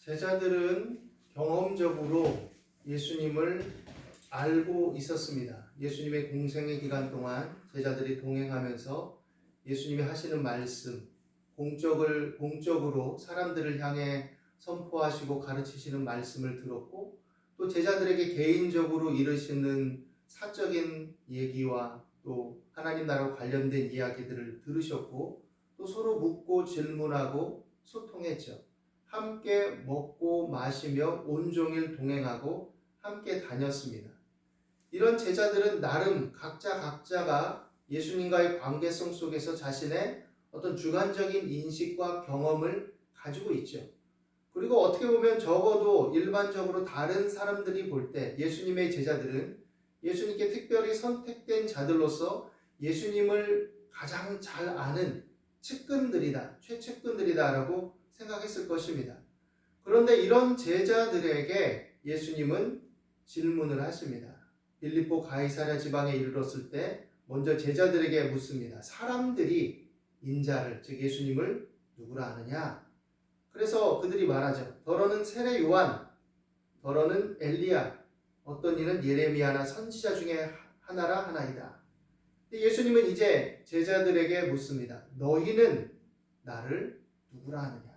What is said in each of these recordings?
제자들은 경험적으로 예수님을 알고 있었습니다. 예수님의 공생의 기간 동안 제자들이 동행하면서 예수님이 하시는 말씀, 공적으로 사람들을 향해 선포하시고 가르치시는 말씀을 들었고, 또 제자들에게 개인적으로 이르시는 사적인 얘기와 또 하나님 나라와 관련된 이야기들을 들으셨고, 또 서로 묻고 질문하고 소통했죠. 함께 먹고 마시며 온종일 동행하고 함께 다녔습니다. 이런 제자들은 나름 각자가 예수님과의 관계성 속에서 자신의 어떤 주관적인 인식과 경험을 가지고 있죠. 그리고 어떻게 보면 적어도 일반적으로 다른 사람들이 볼 때 예수님의 제자들은 예수님께 특별히 선택된 자들로서 예수님을 가장 잘 아는 최측근들이다라고 생각했을 것입니다. 그런데 이런 제자들에게 예수님은 질문을 하십니다. 빌립보 가이사랴 지방에 이르렀을 때 먼저 제자들에게 묻습니다. 사람들이 인자를, 즉 예수님을 누구라 하느냐? 그래서 그들이 말하죠. 더러는 세례 요한, 더러는 엘리야, 어떤 이는 예레미야나 선지자 중에 하나라 하나이다. 예수님은 이제 제자들에게 묻습니다. 너희는 나를 누구라 하느냐?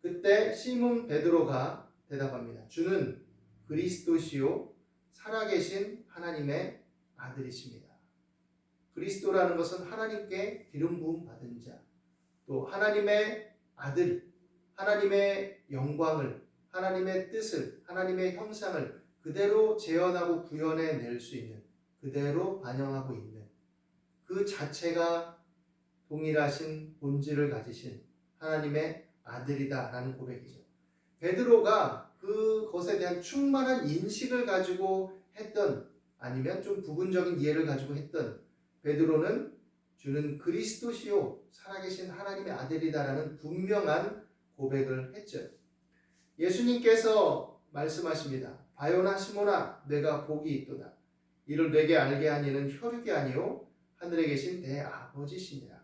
그때 시몬 베드로가 대답합니다. 주는 그리스도시요 살아계신 하나님의 아들이십니다. 그리스도라는 것은 하나님께 기름 부음 받은 자, 또 하나님의 아들, 하나님의 영광을, 하나님의 뜻을, 하나님의 형상을 그대로 재현하고 구현해낼 수 있는, 그대로 반영하고 있는 그 자체가 동일하신 본질을 가지신 하나님의 아들이다라는 고백이죠. 베드로가 그것에 대한 충만한 인식을 가지고 했던, 아니면 좀 부분적인 이해를 가지고 했던 베드로는 주는 그리스도시요 살아계신 하나님의 아들이다라는 분명한 고백을 했죠. 예수님께서 말씀하십니다. 바요나 시몬아 내가 복이 있도다. 이를 내게 알게 한 이는 혈육이 아니요 하늘에 계신 내 아버지시니라.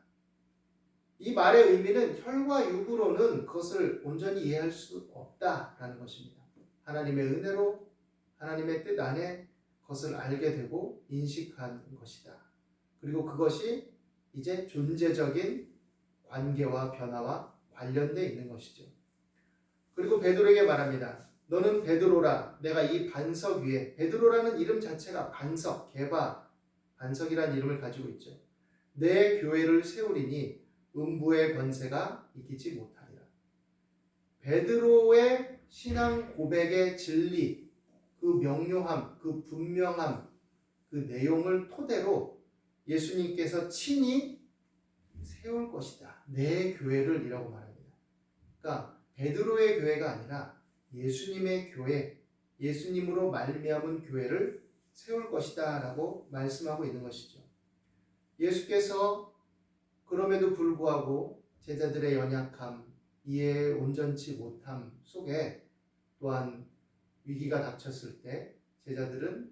이 말의 의미는 혈과 육으로는 그것을 온전히 이해할 수 없다라는 것입니다. 하나님의 은혜로 하나님의 뜻 안에 그것을 알게 되고 인식한 것이다. 그리고 그것이 이제 존재적인 관계와 변화와 관련되어 있는 것이죠. 그리고 베드로에게 말합니다. 너는 베드로라. 내가 이 반석 위에, 베드로라는 이름 자체가 반석, 게바, 반석이라는 이름을 가지고 있죠. 내 교회를 세우리니 음부의 권세가 이기지 못하리라. 베드로의 신앙 고백의 진리, 그 명료함, 그 분명함, 그 내용을 토대로 예수님께서 친히 세울 것이다. 내 교회를 이라고 말합니다. 그러니까 베드로의 교회가 아니라 예수님의 교회, 예수님으로 말미암은 교회를 세울 것이다 라고 말씀하고 있는 것이죠. 예수께서 그럼에도 불구하고 제자들의 연약함, 이해에 온전치 못함 속에 또한 위기가 닥쳤을 때 제자들은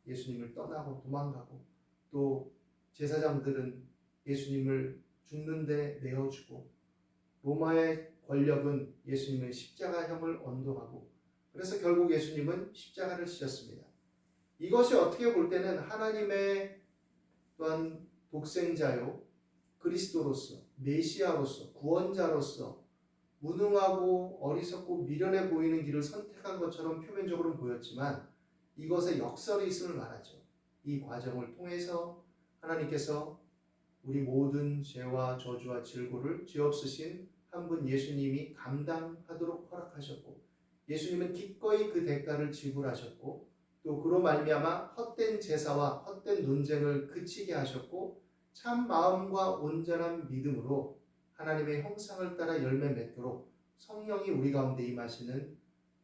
예수님을 떠나고 도망가고, 또 제사장들은 예수님을 죽는데 내어주고, 로마의 권력은 예수님의 십자가형을 언도하고, 그래서 결국 예수님은 십자가를 지셨습니다. 이것이 어떻게 볼 때는 하나님의 또한 독생자요 그리스도로서, 메시아로서, 구원자로서 무능하고 어리석고 미련해 보이는 길을 선택한 것처럼 표면적으로는 보였지만 이것에 역설이 있음을 말하죠. 이 과정을 통해서 하나님께서 우리 모든 죄와 저주와 질고를 죄 없으신 한 분 예수님이 감당하도록 허락하셨고, 예수님은 기꺼이 그 대가를 지불하셨고, 또 그로 말미암아 헛된 제사와 헛된 논쟁을 그치게 하셨고, 참 마음과 온전한 믿음으로 하나님의 형상을 따라 열매 맺도록 성령이 우리 가운데 임하시는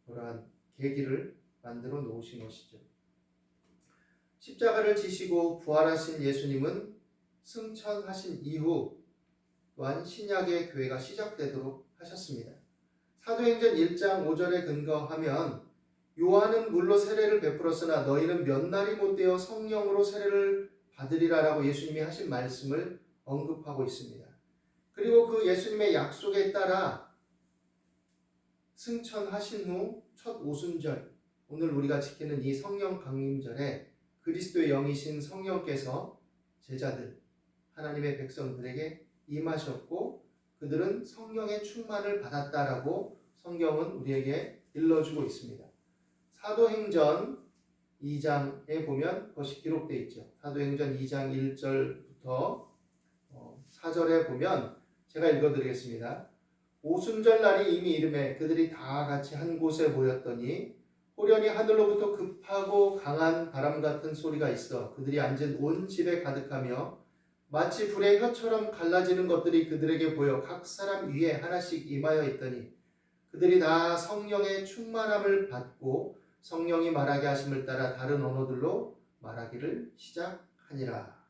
그러한 계기를 만들어 놓으신 것이죠. 십자가를 지시고 부활하신 예수님은 승천하신 이후 또한 신약의 교회가 시작되도록 하셨습니다. 사도행전 1장 5절에 근거하면 요한은 물로 세례를 베풀었으나 너희는 몇 날이 못되어 성령으로 세례를 받으리라라고 예수님이 하신 말씀을 언급하고 있습니다. 그리고 그 예수님의 약속에 따라 승천하신 후 첫 오순절, 오늘 우리가 지키는 이 성령 강림절에 그리스도의 영이신 성령께서 제자들, 하나님의 백성들에게 임하셨고 그들은 성령의 충만을 받았다라고 성경은 우리에게 일러주고 있습니다. 사도행전 2장에 보면 그것이 기록되어 있죠. 사도행전 2장 1절부터 4절에 보면 제가 읽어드리겠습니다. 오순절 날이 이미 이르매 그들이 다 같이 한 곳에 모였더니 호련히 하늘로부터 급하고 강한 바람 같은 소리가 있어 그들이 앉은 온 집에 가득하며 마치 불의 혀처럼 갈라지는 것들이 그들에게 보여 각 사람 위에 하나씩 임하여 있더니 그들이 다 성령의 충만함을 받고 성령이 말하게 하심을 따라 다른 언어들로 말하기를 시작하니라.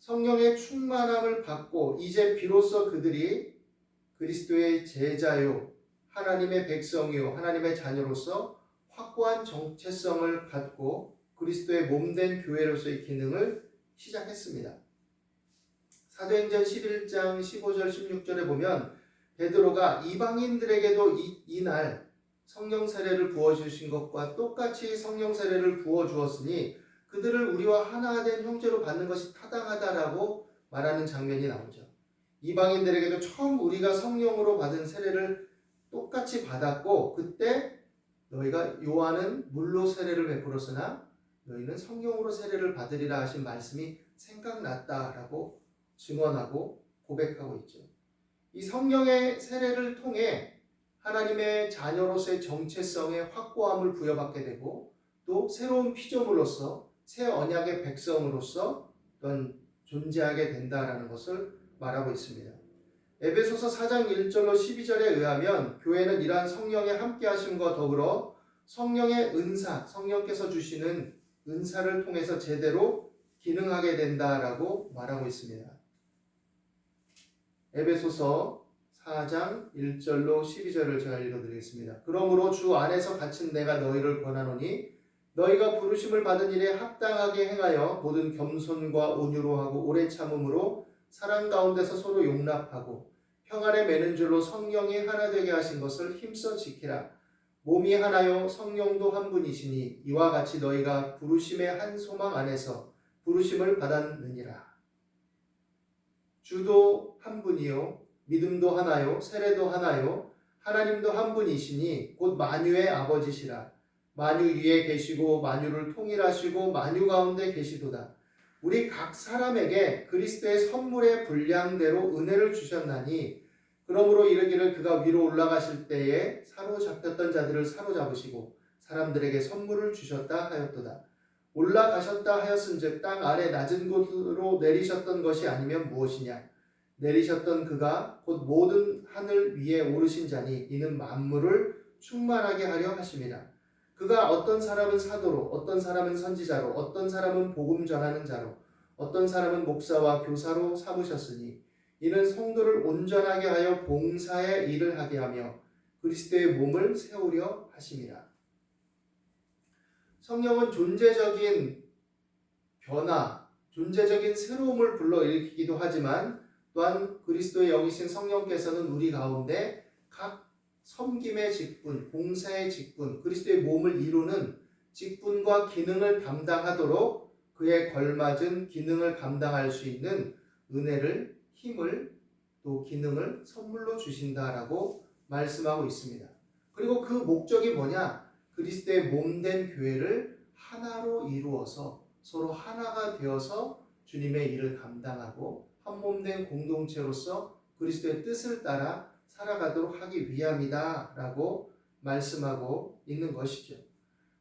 성령의 충만함을 받고 이제 비로소 그들이 그리스도의 제자요 하나님의 백성이요 하나님의 자녀로서 확고한 정체성을 갖고 그리스도의 몸된 교회로서의 기능을 시작했습니다. 사도행전 11장 15절 16절에 보면 베드로가 이방인들에게도 이날 성령 세례를 부어주신 것과 똑같이 성령 세례를 부어주었으니 그들을 우리와 하나 된 형제로 받는 것이 타당하다라고 말하는 장면이 나오죠. 이방인들에게도 처음 우리가 성령으로 받은 세례를 똑같이 받았고 그때 너희가 요한은 물로 세례를 베풀었으나 너희는 성령으로 세례를 받으리라 하신 말씀이 생각났다라고 증언하고 고백하고 있죠. 이 성령의 세례를 통해 하나님의 자녀로서의 정체성의 확고함을 부여받게 되고 또 새로운 피조물로서 새 언약의 백성으로서 존재하게 된다라는 것을 말하고 있습니다. 에베소서 4장 1절로 12절에 의하면 교회는 이러한 성령의 함께하심과 더불어 성령의 은사, 성령께서 주시는 은사를 통해서 제대로 기능하게 된다라고 말하고 있습니다. 에베소서 4장 1절로 12절을 제가 읽어드리겠습니다. 그러므로 주 안에서 갇힌 내가 너희를 권하노니 너희가 부르심을 받은 일에 합당하게 행하여 모든 겸손과 온유로 하고 오래 참음으로 사랑 가운데서 서로 용납하고 평안에 매는 줄로 성령이 하나 되게 하신 것을 힘써 지키라. 몸이 하나요 성령도 한 분이시니 이와 같이 너희가 부르심의 한 소망 안에서 부르심을 받았느니라. 주도 한 분이요 믿음도 하나요 세례도 하나요 하나님도 한 분이시니 곧 만유의 아버지시라. 만유 위에 계시고 만유를 통일하시고 만유 가운데 계시도다. 우리 각 사람에게 그리스도의 선물의 분량대로 은혜를 주셨나니 그러므로 이르기를 그가 위로 올라가실 때에 사로잡혔던 자들을 사로잡으시고 사람들에게 선물을 주셨다 하였도다. 올라가셨다 하였은즉 땅 아래 낮은 곳으로 내리셨던 것이 아니면 무엇이냐. 내리셨던 그가 곧 모든 하늘 위에 오르신 자니 이는 만물을 충만하게 하려 하심이라. 그가 어떤 사람은 사도로 어떤 사람은 선지자로 어떤 사람은 복음 전하는 자로 어떤 사람은 목사와 교사로 삼으셨으니 이는 성도를 온전하게 하여 봉사의 일을 하게 하며 그리스도의 몸을 세우려 하심이라. 성령은 존재적인 변화, 존재적인 새로움을 불러일으키기도 하지만 또한 그리스도의 영이신 성령께서는 우리 가운데 각 섬김의 직분, 봉사의 직분, 그리스도의 몸을 이루는 직분과 기능을 담당하도록 그에 걸맞은 기능을 감당할 수 있는 은혜를, 힘을, 또 기능을 선물로 주신다라고 말씀하고 있습니다. 그리고 그 목적이 뭐냐? 그리스도의 몸된 교회를 하나로 이루어서 서로 하나가 되어서 주님의 일을 감당하고 한 몸된 공동체로서 그리스도의 뜻을 따라 살아가도록 하기 위함이다 라고 말씀하고 있는 것이죠.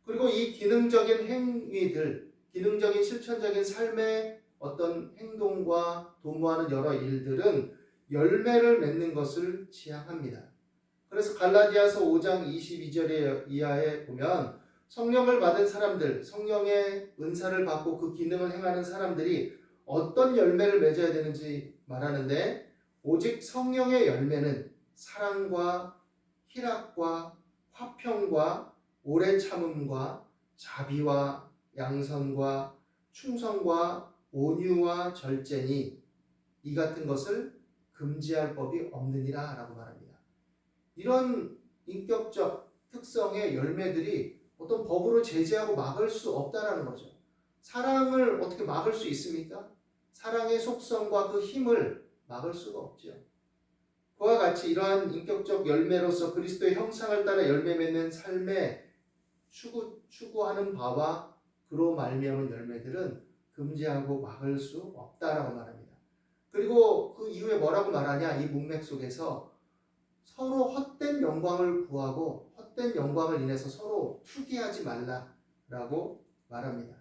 그리고 이 기능적인 행위들, 기능적인 실천적인 삶의 어떤 행동과 도모하는 여러 일들은 열매를 맺는 것을 지향합니다. 그래서 갈라디아서 5장 22절에 이하에 보면 성령을 받은 사람들, 성령의 은사를 받고 그 기능을 행하는 사람들이 어떤 열매를 맺어야 되는지 말하는데 오직 성령의 열매는 사랑과 희락과 화평과 오래 참음과 자비와 양선과 충성과 온유와 절제니 이 같은 것을 금지할 법이 없느니라 라고 말합니다. 이런 인격적 특성의 열매들이 어떤 법으로 제재하고 막을 수 없다라는 거죠. 사랑을 어떻게 막을 수 있습니까? 사랑의 속성과 그 힘을 막을 수가 없죠. 그와 같이 이러한 인격적 열매로서 그리스도의 형상을 따라 열매 맺는 삶에 추구하는 바와 그로 말미암은 열매들은 금지하고 막을 수 없다라고 말합니다. 그리고 그 이후에 뭐라고 말하냐? 이 문맥 속에서 서로 헛된 영광을 구하고 헛된 영광을 인해서 서로 투기하지 말라라고 말합니다.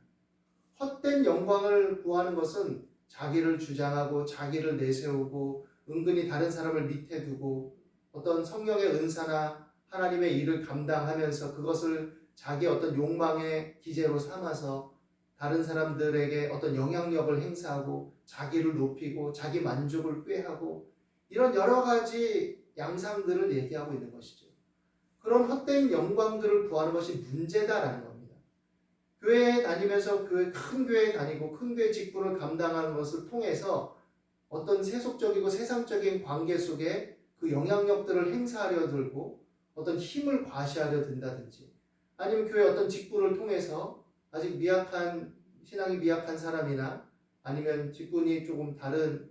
헛된 영광을 구하는 것은 자기를 주장하고 자기를 내세우고 은근히 다른 사람을 밑에 두고 어떤 성령의 은사나 하나님의 일을 감당하면서 그것을 자기의 어떤 욕망의 기제로 삼아서 다른 사람들에게 어떤 영향력을 행사하고 자기를 높이고 자기 만족을 꾀하고 이런 여러 가지 양상들을 얘기하고 있는 것이죠. 그런 헛된 영광들을 구하는 것이 문제다라는 겁니다. 교회에 다니면서 큰 교회에 다니고 큰 교회 직분을 감당하는 것을 통해서 어떤 세속적이고 세상적인 관계 속에 그 영향력들을 행사하려 들고 어떤 힘을 과시하려 든다든지 아니면 교회 어떤 직분을 통해서 아직 신앙이 미약한 사람이나 아니면 직분이 조금 다른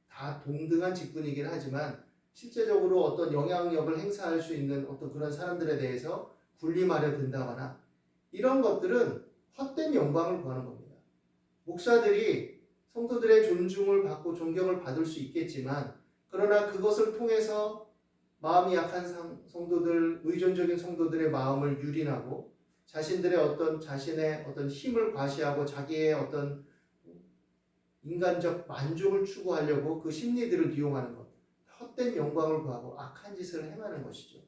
다 동등한 직분이긴 하지만 실제적으로 어떤 영향력을 행사할 수 있는 어떤 그런 사람들에 대해서 군림하려 든다거나 이런 것들은 헛된 영광을 구하는 겁니다. 목사들이 성도들의 존중을 받고 존경을 받을 수 있겠지만 그러나 그것을 통해서 마음이 약한 성도들, 의존적인 성도들의 마음을 유린하고 자신의 어떤 힘을 과시하고 자기의 어떤 인간적 만족을 추구하려고 그 심리들을 이용하는 것, 헛된 영광을 구하고 악한 짓을 행하는 것이죠.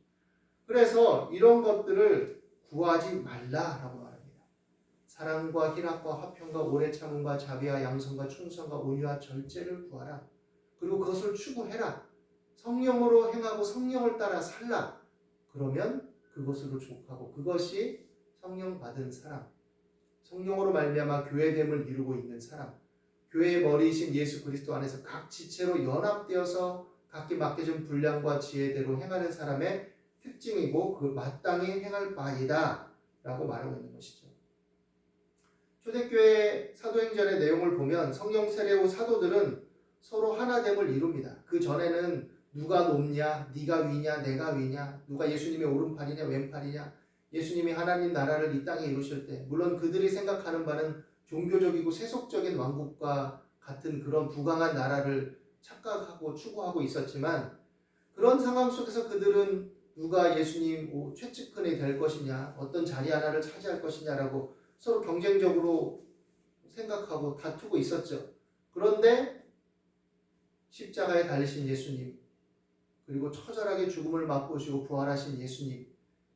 그래서 이런 것들을 구하지 말라라고 말합니다. 사랑과 희락과 화평과 오래 참음과 자비와 양선과 충성과 온유와 절제를 구하라. 그리고 그것을 추구해라. 성령으로 행하고 성령을 따라 살라. 그러면 그것으로 족하고 그것이 성령 받은 사람, 성령으로 말미암아 교회됨을 이루고 있는 사람, 교회의 머리이신 예수 그리스도 안에서 각 지체로 연합되어서 각기 맡겨진 분량과 지혜대로 행하는 사람의 특징이고 그 마땅히 행할 바이다 라고 말하고 있는 것이죠. 초대교회 사도행전의 내용을 보면 성령 세례 후 사도들은 서로 하나됨을 이룹니다. 그 전에는 누가 높냐, 네가 위냐, 내가 위냐, 누가 예수님의 오른팔이냐, 왼팔이냐, 예수님이 하나님 나라를 이 땅에 이루실 때 물론 그들이 생각하는 바는 종교적이고 세속적인 왕국과 같은 그런 부강한 나라를 착각하고 추구하고 있었지만 그런 상황 속에서 그들은 누가 예수님 최측근이 될 것이냐, 어떤 자리 하나를 차지할 것이냐라고 서로 경쟁적으로 생각하고 다투고 있었죠. 그런데 십자가에 달리신 예수님, 그리고 처절하게 죽음을 맛보시고 부활하신 예수님,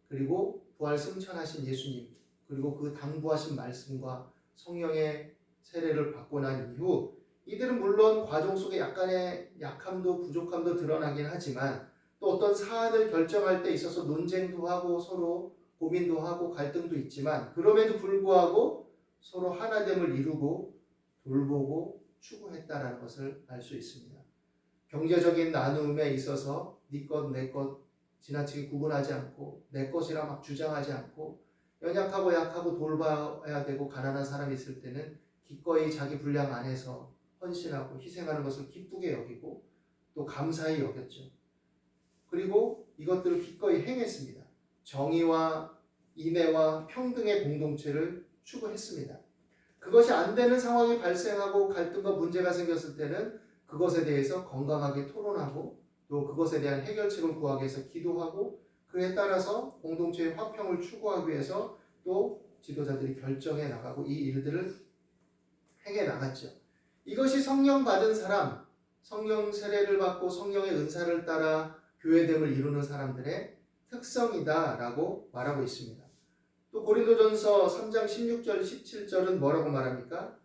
그리고 부활 승천하신 예수님, 그리고 그 당부하신 말씀과 성령의 세례를 받고 난 이후 이들은 물론 과정 속에 약간의 약함도 부족함도 드러나긴 하지만 또 어떤 사안을 결정할 때 있어서 논쟁도 하고 서로 고민도 하고 갈등도 있지만 그럼에도 불구하고 서로 하나됨을 이루고 돌보고 추구했다라는 것을 알 수 있습니다. 경제적인 나눔에 있어서 네 것, 내 것 지나치게 구분하지 않고 내 것이라 막 주장하지 않고 연약하고 약하고 돌봐야 되고 가난한 사람이 있을 때는 기꺼이 자기 분량 안에서 헌신하고 희생하는 것을 기쁘게 여기고 또 감사히 여겼죠. 그리고 이것들을 기꺼이 행했습니다. 정의와 인애와 평등의 공동체를 추구했습니다. 그것이 안 되는 상황이 발생하고 갈등과 문제가 생겼을 때는 그것에 대해서 건강하게 토론하고 또 그것에 대한 해결책을 구하기 위해서 기도하고 그에 따라서 공동체의 화평을 추구하기 위해서 또 지도자들이 결정해 나가고 이 일들을 행해 나갔죠. 이것이 성령 받은 사람, 성령 세례를 받고 성령의 은사를 따라 교회됨을 이루는 사람들의 특성이다라고 말하고 있습니다. 또 고린도전서 3장 16절 17절은 뭐라고 말합니까?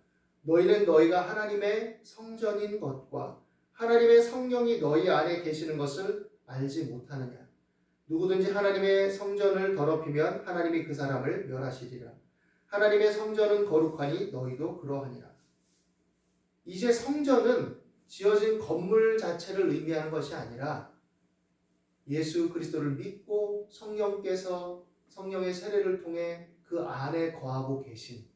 너희는 너희가 하나님의 성전인 것과 하나님의 성령이 너희 안에 계시는 것을 알지 못하느냐. 누구든지 하나님의 성전을 더럽히면 하나님이 그 사람을 멸하시리라. 하나님의 성전은 거룩하니 너희도 그러하니라. 이제 성전은 지어진 건물 자체를 의미하는 것이 아니라 예수 그리스도를 믿고 성령께서 성령의 세례를 통해 그 안에 거하고 계신,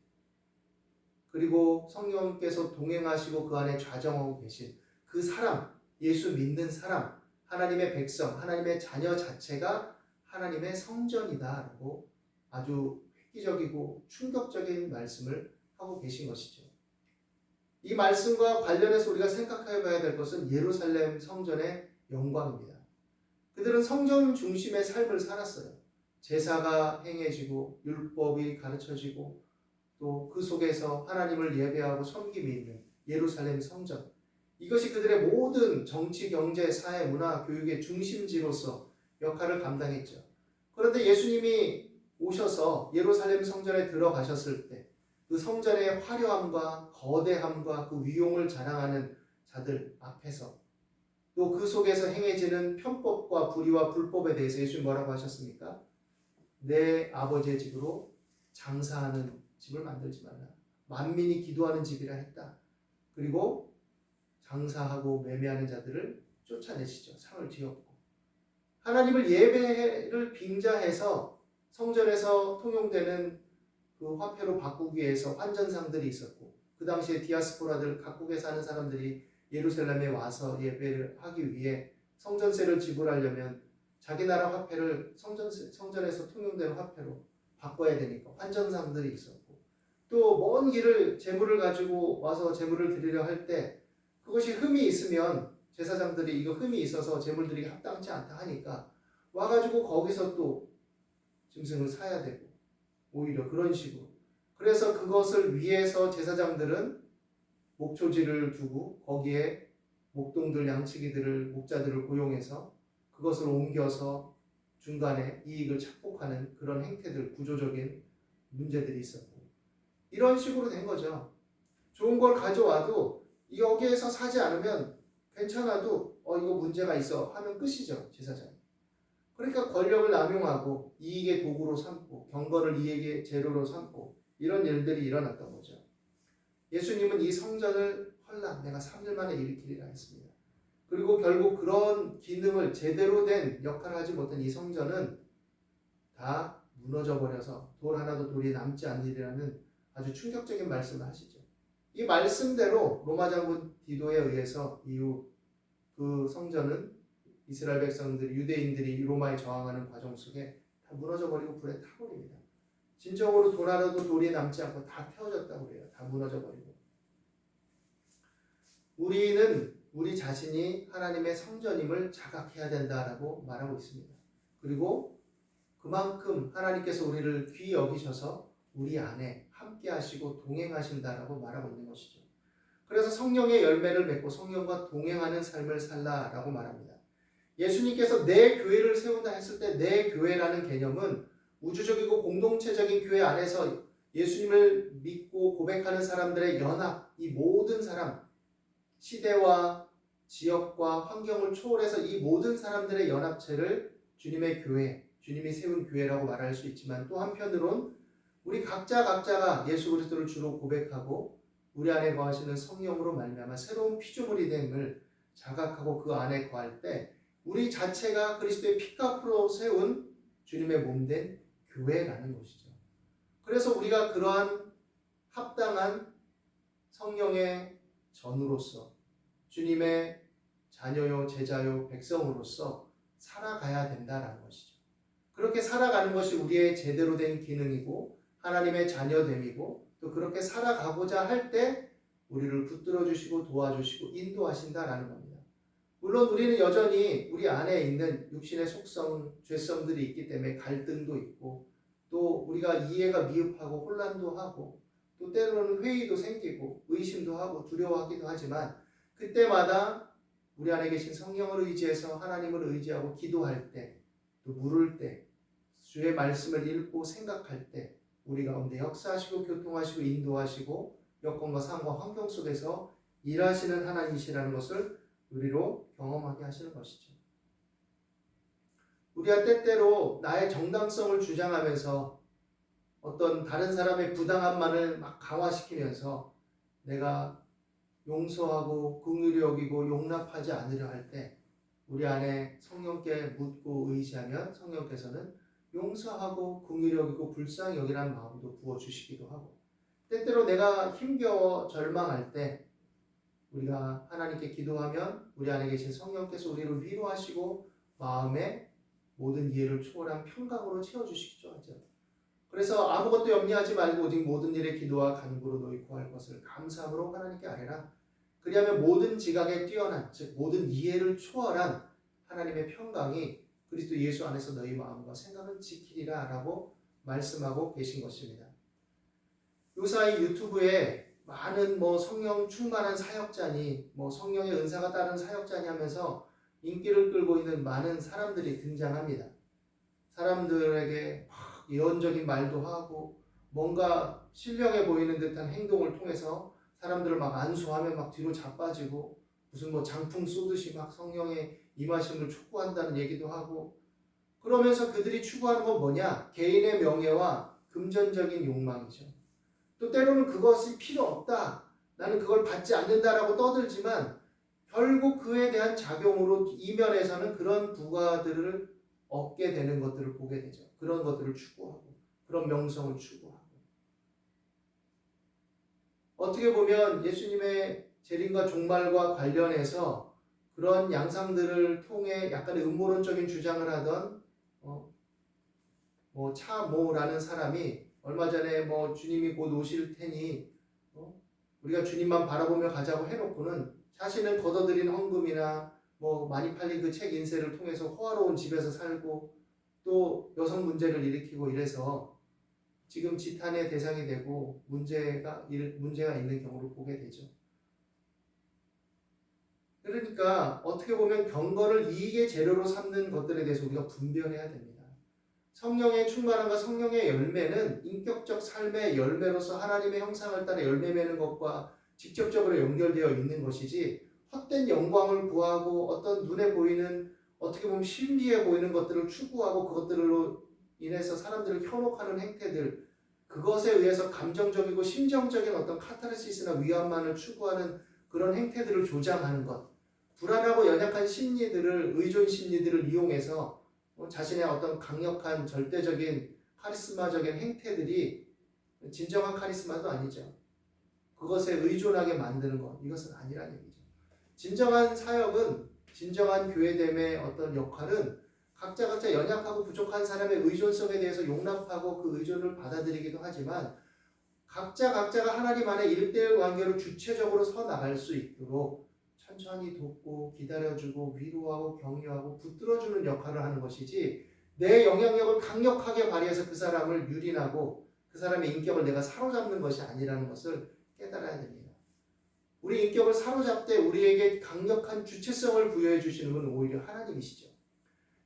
그리고 성령께서 동행하시고 그 안에 좌정하고 계신 그 사람, 예수 믿는 사람, 하나님의 백성, 하나님의 자녀 자체가 하나님의 성전이다라고 아주 획기적이고 충격적인 말씀을 하고 계신 것이죠. 이 말씀과 관련해서 우리가 생각해 봐야 될 것은 예루살렘 성전의 영광입니다. 그들은 성전 중심의 삶을 살았어요. 제사가 행해지고 율법이 가르쳐지고 또 그 속에서 하나님을 예배하고 섬김이 있는 예루살렘 성전, 이것이 그들의 모든 정치, 경제, 사회, 문화, 교육의 중심지로서 역할을 감당했죠. 그런데 예수님이 오셔서 예루살렘 성전에 들어가셨을 때 그 성전의 화려함과 거대함과 그 위용을 자랑하는 자들 앞에서, 또 그 속에서 행해지는 편법과 불의와 불법에 대해서 예수님 뭐라고 하셨습니까? 내 아버지의 집으로 장사하는 집을 만들지 말라. 만민이 기도하는 집이라 했다. 그리고 장사하고 매매하는 자들을 쫓아내시죠. 상을 뒤엎고. 하나님을 예배를 빙자해서 성전에서 통용되는 그 화폐로 바꾸기 위해서 환전상들이 있었고, 그 당시에 디아스포라들, 각국에 사는 사람들이 예루살렘에 와서 예배를 하기 위해 성전세를 지불하려면 자기 나라 화폐를 성전에서 통용되는 화폐로 바꿔야 되니까 환전상들이 있었고, 또 먼 길을 제물을 가지고 와서 제물을 드리려 할 때 그것이 흠이 있으면 제사장들이 이거 흠이 있어서 제물 드리기 합당치 않다 하니까 와가지고 거기서 또 짐승을 사야 되고, 오히려 그런 식으로. 그래서 그것을 위해서 제사장들은 목초지를 두고 거기에 목동들, 양치기들을, 목자들을 고용해서 그것을 옮겨서 중간에 이익을 착복하는 그런 행태들, 구조적인 문제들이 있었고, 이런 식으로 된 거죠. 좋은 걸 가져와도 여기에서 사지 않으면 괜찮아도 이거 문제가 있어 하면 끝이죠, 제사장. 그러니까 권력을 남용하고 이익의 도구로 삼고 경건을 이익의 재료로 삼고 이런 일들이 일어났던 거죠. 예수님은 이 성전을 헐라 내가 3일 만에 일으키리라 했습니다. 그리고 결국 그런 기능을 제대로 된 역할을 하지 못한 이 성전은 다 무너져 버려서 돌 하나도 돌이 남지 않으리라는 아주 충격적인 말씀을 하시죠. 이 말씀대로 로마 장군 디도에 의해서 이후 그 성전은 이스라엘 백성들이, 유대인들이 로마에 저항하는 과정 속에 다 무너져 버리고 불에 타버립니다. 진정으로 돌 하나도 돌이 남지 않고 다 태워졌다고 그래요. 다 무너져 버리고. 우리는 우리 자신이 하나님의 성전임을 자각해야 된다라고 말하고 있습니다. 그리고 그만큼 하나님께서 우리를 귀히 여기셔서 우리 안에 함께 하시고 동행하신다라고 말하고 있는 것이죠. 그래서 성령의 열매를 맺고 성령과 동행하는 삶을 살라라고 말합니다. 예수님께서 내 교회를 세운다 했을 때 내 교회라는 개념은 우주적이고 공동체적인 교회 안에서 예수님을 믿고 고백하는 사람들의 연합, 이 모든 사람, 시대와 지역과 환경을 초월해서 이 모든 사람들의 연합체를 주님의 교회, 주님이 세운 교회라고 말할 수 있지만, 또 한편으론 우리 각자가 예수 그리스도를 주로 고백하고 우리 안에 거하시는 성령으로 말미암아 새로운 피조물이 됨을 자각하고 그 안에 거할 때 우리 자체가 그리스도의 피값으로 세운 주님의 몸된 교회라는 것이죠. 그래서 우리가 그러한 합당한 성령의 전우로서 주님의 자녀요, 제자요, 백성으로서 살아가야 된다라는 것이죠. 그렇게 살아가는 것이 우리의 제대로 된 기능이고 하나님의 자녀됨이고, 또 그렇게 살아가고자 할 때 우리를 붙들어 주시고 도와주시고 인도하신다라는 겁니다. 물론 우리는 여전히 우리 안에 있는 육신의 속성, 죄성들이 있기 때문에 갈등도 있고, 또 우리가 이해가 미흡하고 혼란도 하고, 또 때로는 회의도 생기고 의심도 하고 두려워하기도 하지만, 그때마다 우리 안에 계신 성령을 의지해서 하나님을 의지하고 기도할 때, 또 물을 때, 주의 말씀을 읽고 생각할 때 우리 가운데 역사하시고 교통하시고 인도하시고 여건과 상황과 환경 속에서 일하시는 하나님이시라는 것을 우리로 경험하게 하시는 것이죠. 우리가 때때로 나의 정당성을 주장하면서 어떤 다른 사람의 부당함만을 막 강화시키면서 내가 용서하고 긍휼히 여기고 용납하지 않으려 할 때 우리 안에 성령께 묻고 의지하면 성령께서는 용서하고 긍휼히 여기고 불쌍히 여기라는 마음도 부어주시기도 하고, 때때로 내가 힘겨워 절망할 때 우리가 하나님께 기도하면 우리 안에 계신 성령께서 우리를 위로하시고 마음의 모든 이해를 초월한 평강으로 채워주시기도 하죠. 그래서 아무것도 염려하지 말고 오직 모든 일에 기도와 간구로 너희 구할 것을 감사함으로 하나님께 아뢰라. 그리하면 모든 지각에 뛰어난, 즉 모든 이해를 초월한 하나님의 평강이 그리스도 예수 안에서 너희 마음과 생각을 지키리라 라고 말씀하고 계신 것입니다. 요사이 유튜브에 많은 성령 충만한 사역자니 성령의 은사가 따른 사역자니 하면서 인기를 끌고 있는 많은 사람들이 등장합니다. 사람들에게 예언적인 말도 하고 뭔가 신령해 보이는 듯한 행동을 통해서 사람들을 안수하며 뒤로 자빠지고 무슨 장풍 쏘듯이 성령의 임하심을 촉구한다는 얘기도 하고, 그러면서 그들이 추구하는 건 뭐냐? 개인의 명예와 금전적인 욕망이죠. 또 때로는 그것이 필요 없다, 나는 그걸 받지 않는다라고 떠들지만 결국 그에 대한 작용으로 이면에서는 그런 부가들을 얻게 되는 것들을 보게 되죠. 그런 것들을 추구하고 그런 명성을 추구하고, 어떻게 보면 예수님의 재림과 종말과 관련해서 그런 양상들을 통해 약간의 음모론적인 주장을 하던 차모라는 사람이 얼마 전에 주님이 곧 오실 테니 우리가 주님만 바라보며 가자고 해놓고는 자신은 걷어들인 헌금이나 많이 팔린 그 책 인쇄를 통해서 호화로운 집에서 살고 또 여성 문제를 일으키고 이래서 지금 지탄의 대상이 되고 문제가 있는 경우를 보게 되죠. 그러니까 어떻게 보면 경건을 이익의 재료로 삼는 것들에 대해서 우리가 분별해야 됩니다. 성령의 충만함과 성령의 열매는 인격적 삶의 열매로서 하나님의 형상을 따라 열매 맺는 것과 직접적으로 연결되어 있는 것이지, 헛된 영광을 구하고 어떤 눈에 보이는 어떻게 보면 신비해 보이는 것들을 추구하고 그것들로 인해서 사람들을 현혹하는 행태들, 그것에 의해서 감정적이고 심정적인 어떤 카타르시스나 위안만을 추구하는 그런 행태들을 조장하는 것, 불안하고 연약한 심리들을, 의존 심리들을 이용해서 자신의 어떤 강력한 절대적인 카리스마적인 행태들이 진정한 카리스마도 아니죠. 그것에 의존하게 만드는 것, 이것은 아니라는 얘기죠. 진정한 사역은, 진정한 교회됨의 어떤 역할은 각자 연약하고 부족한 사람의 의존성에 대해서 용납하고 그 의존을 받아들이기도 하지만, 각자가 하나님 안에 1대1 관계로 주체적으로 서 나갈 수 있도록 천천히 돕고 기다려주고 위로하고 격려하고 붙들어주는 역할을 하는 것이지, 내 영향력을 강력하게 발휘해서 그 사람을 유린하고 그 사람의 인격을 내가 사로잡는 것이 아니라는 것을 깨달아야 됩니다. 우리 인격을 사로잡되 우리에게 강력한 주체성을 부여해 주시는 건 오히려 하나님이시죠.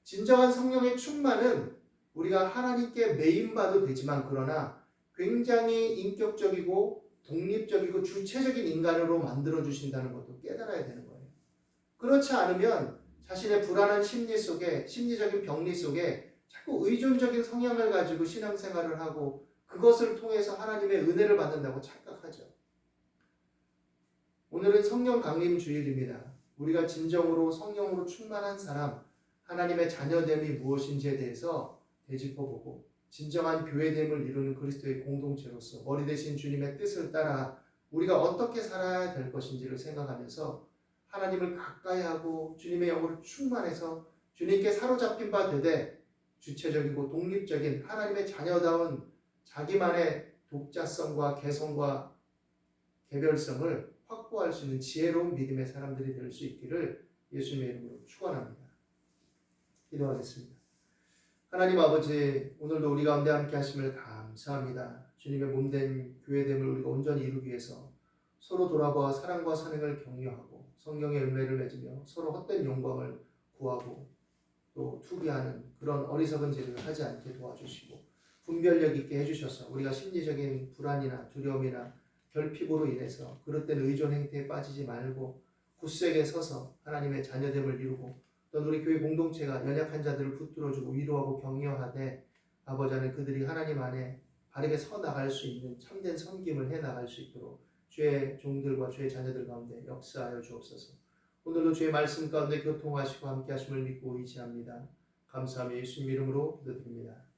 진정한 성령의 충만은 우리가 하나님께 매인봐도 되지만, 그러나 굉장히 인격적이고 독립적이고 주체적인 인간으로 만들어주신다는 것도 깨달아야 되는 거예요. 그렇지 않으면 자신의 불안한 심리 속에, 심리적인 병리 속에 자꾸 의존적인 성향을 가지고 신앙생활을 하고 그것을 통해서 하나님의 은혜를 받는다고 착각하죠. 오늘은 성령 강림 주일입니다. 우리가 진정으로 성령으로 충만한 사람, 하나님의 자녀됨이 무엇인지에 대해서 되짚어보고 진정한 교회됨을 이루는 그리스도의 공동체로서 머리 대신 주님의 뜻을 따라 우리가 어떻게 살아야 될 것인지를 생각하면서 하나님을 가까이 하고 주님의 영으로 충만해서 주님께 사로잡힌 바 되되 주체적이고 독립적인 하나님의 자녀다운 자기만의 독자성과 개성과 개별성을 확보할 수 있는 지혜로운 믿음의 사람들이 될 수 있기를 예수님의 이름으로 축원합니다. 기도하겠습니다. 하나님 아버지, 오늘도 우리 가운데 함께 하심을 감사합니다. 주님의 몸된 교회됨을 우리가 온전히 이루기 위해서 서로 돌아보아 사랑과 선행을 격려하고 성령의 은혜를 맺으며 서로 헛된 영광을 구하고 또 투기하는 그런 어리석은 짓을 하지 않게 도와주시고 분별력 있게 해주셔서 우리가 심리적인 불안이나 두려움이나 결핍으로 인해서 그릇된 의존 행태에 빠지지 말고 굳세게 서서 하나님의 자녀됨을 이루고 또 우리 교회 공동체가 연약한 자들을 붙들어주고 위로하고 격려하되 아버지 안에 그들이 하나님 안에 바르게 서 나갈 수 있는 참된 섬김을 해 나갈 수 있도록 주의 종들과 주의 자녀들 가운데 역사하여 주옵소서. 오늘도 주의 말씀 가운데 교통하시고 함께 하심을 믿고 의지합니다. 감사하며 예수님 이름으로 기도드립니다.